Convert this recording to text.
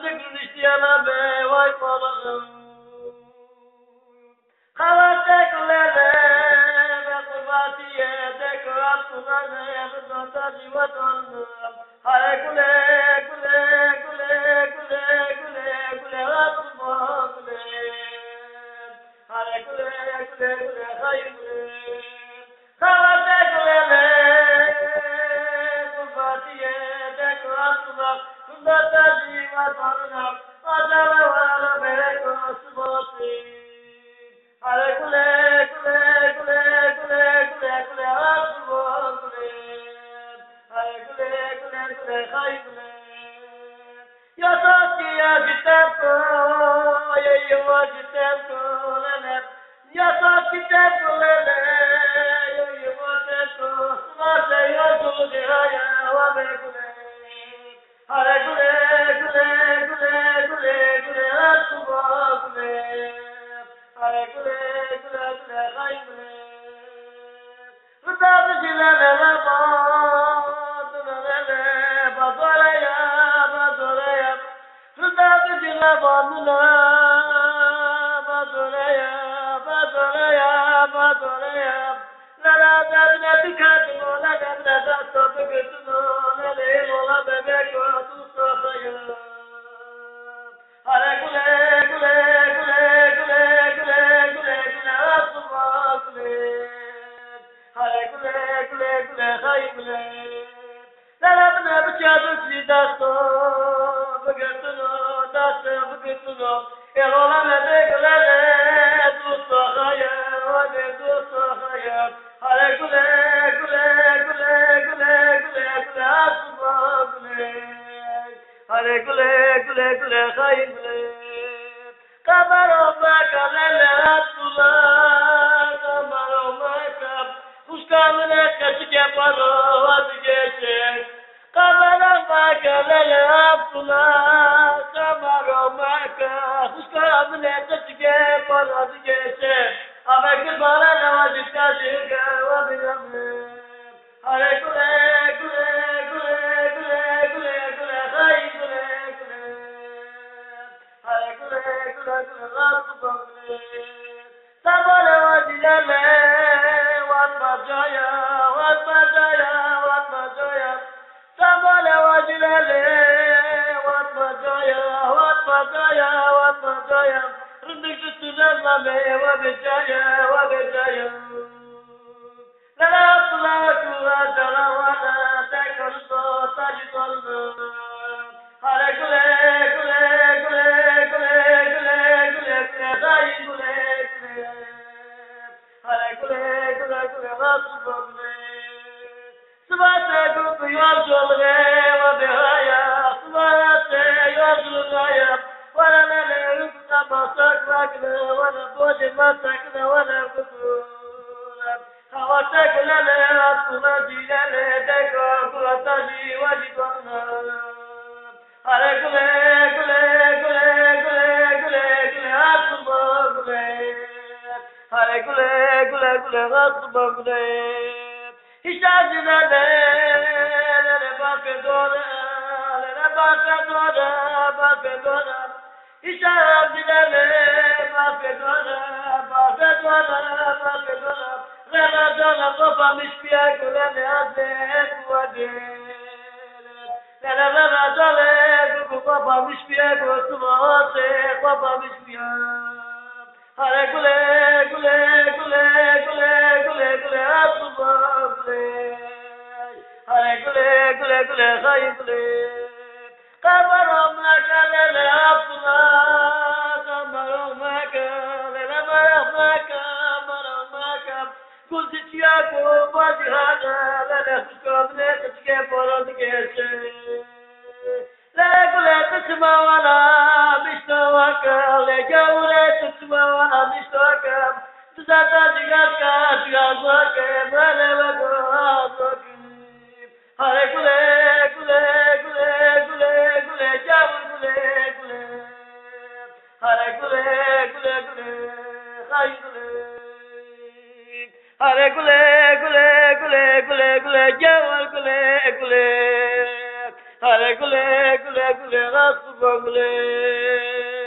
Rızık isteyene be vay malım. Kavateklere ve kurbatiye tekrar kulağına kızlarda civat oldu. Hare kule kule kule kule kule kule asma kule. Hare kule kule kule hayır kule. Kavateklere kurbatiye tekrar kulağında civat oldu. Acaba var berek asma. Hare kule kule kule kule kule kule asma kule. Hare kule kule kule hay kule. Yasak kitapko yeyo kitapko lene. Yasak kitapko lene yeyo kitapko. Smase yosu dihaya wa be kule. Hare kule kule kule kule kule asma kule. Hare kule kule kule hay kule. Rıdad jilale lama dunale badoraya badoraya. Rıdad jilale badula badoraya badoraya badoraya. La la dabne dikatno la dabne dasto bugutno la le mola bebek o tu sohaya. Hare kule kule kule kule kule kule kule asma kule. Hare kule kule kule hay kule. Lalabne bıçadı sidasto bugutno dasto bugutno. Erola ne kule tu sohaya o de tu sohaya. Hare kule kule kule kule kule kule asma kule. Hare kule kule kule hay kule. Kamaroma kalele atula kamaroma kap. Kuşkamine kaçıke paro vazgeçe. Kamaroma kalele atula kamaroma kap. Kuşkamine kaçıke paro vazgeçe. Avekil bana ne vazgeçe şirke vabilame. Hare kule kule kule kule kule kule hay kule kule. Hare kule kule kule asma kule. Sabale vazilale vatma joya vatma joya vatma joya. Sabale vazilale vatma joya vatma joya vatma joya. Rındık tuttuğunla meyve becaya ve becaya. La la kula calavana tekaldo tacitoldu. Hare kule kule kule kule kule kule kule dayi kule kule. Hare kule kule kule asma kule. Sıvate kutu yolculuğu ve behaya. Sıvate yolculuğu ولا لا يبقى مساكنا ولا بوج مساكنا ولا كسور خواتك لا لا أصلا جيلا لا دكا كلا تجي وجدنا على كل كل كل كل كل كل أصلا كل على كل كل كل أصلا كل إشتاجنا لا لا باكدورا لا باكدورا باكدورا İşaret dilele bafedora bafedora bafedora. Ramazana topamış bir kulene azet vadele. Ramazana topamış bir kusmate topamış bir. Hare kule kule kule kule kule kule asma kule. Hare kule kule kule hay kule. Kamaroma kalele aptula, kamaroma kalele marama kamaroma kam. Kultiya ko bajhana lele skamne kachke porod keche. Le kule tsma wala mishtawa kale gaure tsma wala mishtawa kam. Tzata jigaska jigaza ke male wago. Hare kule kule kule kule kule javur kule kule. Hare kule kule kule hay kule. Hare kule kule kule kule kule javur kule kule. Hare gule gule gule raspa gule.